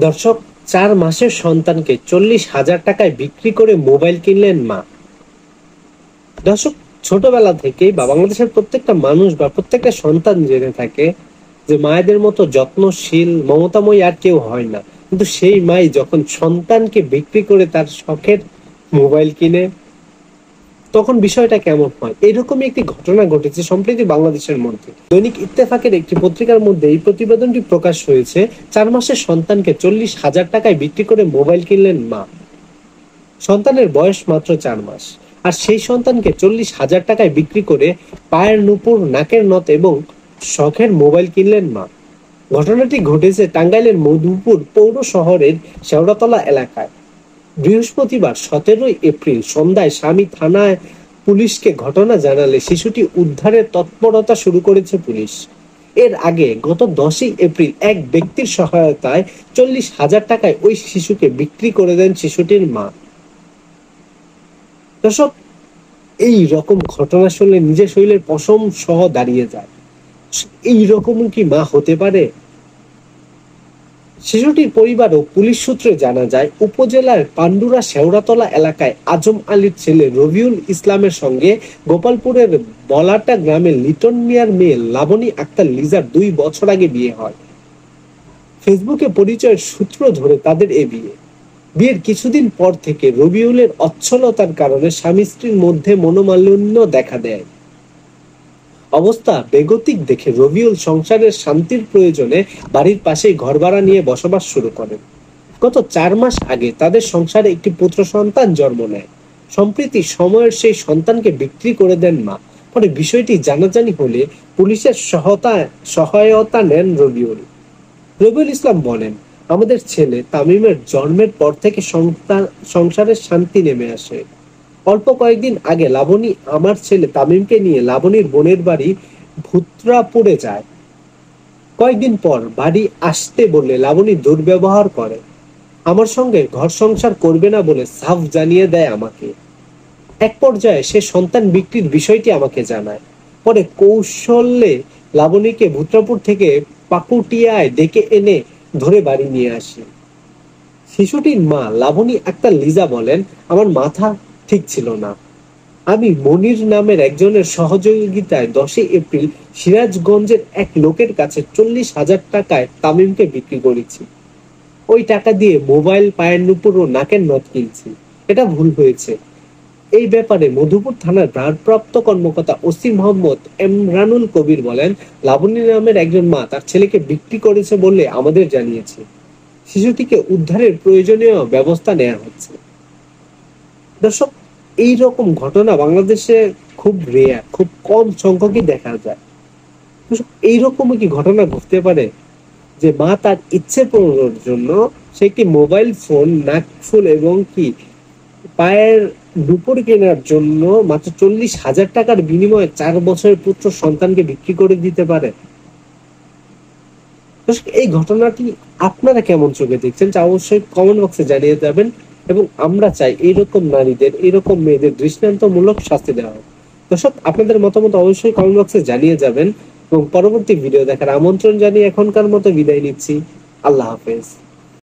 দর্শক, 4 মাসের সন্তানকে 40,000 টাকায় বিক্রি করে মোবাইল কিনলেন মা। দর্শক, ছোটবেলা থেকেই বা বাংলাদেশের প্রত্যেকটা মানুষ বা প্রত্যেকটা সন্তান জেনে থাকে যে মায়েদের মতো যত্নশীল মমতাময়ী আর কেউ হয় না। কিন্তু সেই মাই যখন সন্তানকে বিক্রি করে তার শখের মোবাইল কিনে, তখন বিষয়টা কেমন হয়? এরকমই একটি ঘটনা ঘটেছে সম্প্রতি বাংলাদেশের মধ্যে। দৈনিক ইত্তেফাকের একটি পত্রিকার মধ্যে এই প্রতিবেদনটি প্রকাশ হয়েছে। 4 মাসের সন্তানকে 40,000 টাকায় বিক্রি করে মোবাইল কিনলেন মা। সন্তানের বয়স মাত্র 4 মাস, আর সেই সন্তানকে 40,000 টাকায় বিক্রি করে পায়ের নুপুর, নাকের নথ এবং শখের মোবাইল কিনলেন মা। ঘটনাটি ঘটেছে টাঙ্গাইলের মধুপুর পৌর শহরের শেওড়াতলা এলাকায়। বৃহস্পতিবার 17 এপ্রিল সন্ধ্যায় স্বামী থানায় পুলিশকে ঘটনা জানালে শিশুটি উদ্ধারের তৎপরতা শুরু করেছে পুলিশ। এর আগে গত 10 এপ্রিল এক ব্যক্তির সহায়তায় 40,000 টাকায় ওই শিশুকে বিক্রি করে দেন শিশুটির মা। দর্শক, এই রকম ঘটনা শুনলে নিজের শরীরের পশম সহ দাঁড়িয়ে যায়। এই রকম কি মা হতে পারে? শিশুটির পরিবার ও পুলিশ সূত্রে জানা যায়, উপজেলার পান্ডুরা শেওড়াতলা এলাকায় আজম আলীর ছেলে রবিউল ইসলামের সঙ্গে গোপালপুরের বলাটা গ্রামের লিটন মিয়ার মেয়ে লাবণী আক্তার লিজার 2 বছর আগে বিয়ে হয়। ফেসবুকে পরিচয়ের সূত্র ধরে তাদের এ বিয়ে। বিয়ের কিছুদিন পর থেকে রবিউলের অচ্ছলতার কারণে স্বামী স্ত্রীর মধ্যে মনোমালিন্য দেখা দেয়। অবস্থা বেগতিক দেখে রবিউল সংসারের শান্তির প্রয়োজনে বাড়ির পাশেই ঘর ভাড়া নিয়ে বসবাস শুরু করেন। গত 4 মাস আগে তাদের সংসারে একটি পুত্র সন্তান জন্ম নেয়। সম্প্রতি সময়ের সেই সন্তানকে বিক্রি করে দেন মা। পরে বিষয়টি জানাজানি হলে পুলিশের সহায়তা নেন রবিউল। রবিউল ইসলাম বলেন, আমাদের ছেলে তামিমের জন্মের পর থেকে সংসারের শান্তি নেমে আসে। অল্প কয়েকদিন আগে লাবণী আমার ছেলে তামিমকে নিয়ে লাবণীর বোনের বাড়ি ভূত্রাপুরে যায়। কয়েকদিন পর বাড়ি আসতে বললে লাবণী দুর্ব্যবহার করে। আমার সঙ্গে ঘর সংসার করবে না বলে সাফ জানিয়ে দেয় আমাকে। এক পর্যায়ে সে সন্তান বিক্রির বিষয়টি আমাকে জানায়। পরে কৌশলে লাবণীকে ভূত্রাপুর থেকে পাকুটিয়ায় ডেকে এনে ধরে বাড়ি নিয়ে আসি। শিশুটির মা লাবণী আক্তার লিজা বলেন, আমার মাথা ঠিক ছিল না। আমি মনির নামের একজনের সহযোগিতায় 10 এপ্রিল সিরাজগঞ্জের এক লোকের কাছে 40,000 টাকায় তামিমকে বিক্রি করেছি। ওই টাকা দিয়ে মোবাইল, পায়ের নুপুর ও নাকের নথ কিনছি। এটা ভুল হয়েছে। এই ব্যাপারে মধুপুর থানার ভারপ্রাপ্ত কর্মকর্তা ওসি মোহাম্মদ এমরানুল কবির বলেন, লাবণী নামের একজন মা তার ছেলেকে বিক্রি করেছে বলে আমাদের জানিয়েছে। শিশুটিকে উদ্ধারের প্রয়োজনীয় ব্যবস্থা নেওয়া হচ্ছে। দর্শক, এই রকম ঘটনা বাংলাদেশে খুব রেয়ার, খুব কম সংখ্যকই দেখা যায়। এইরকমই কি ঘটনা ঘটতে পারে যে মা তার ইচ্ছে পূরণের জন্য সে একটি মোবাইল ফোন, নাকফুল এবং কি পায়ের দুপুর কেনার জন্য মাত্র 40,000 টাকার বিনিময়ে 4 বছরের পুত্র সন্তানকে বিক্রি করে দিতে পারে? এই ঘটনাটি আপনারা কেমন চোখে দেখছেন তা অবশ্যই কমেন্ট বক্সে জানিয়ে যাবেন, এবং আমরা চাই এইরকম নারীদের, এইরকম মেয়েদের দৃষ্টান্তমূলক শাস্তি দেওয়া হোক। দর্শক, আপনাদের মতামত অবশ্যই কমেন্ট বক্সে জানিয়ে যাবেন এবং পরবর্তী ভিডিও দেখার আমন্ত্রণ জানিয়ে এখনকার মতো বিদায় নিচ্ছি। আল্লাহ হাফেজ।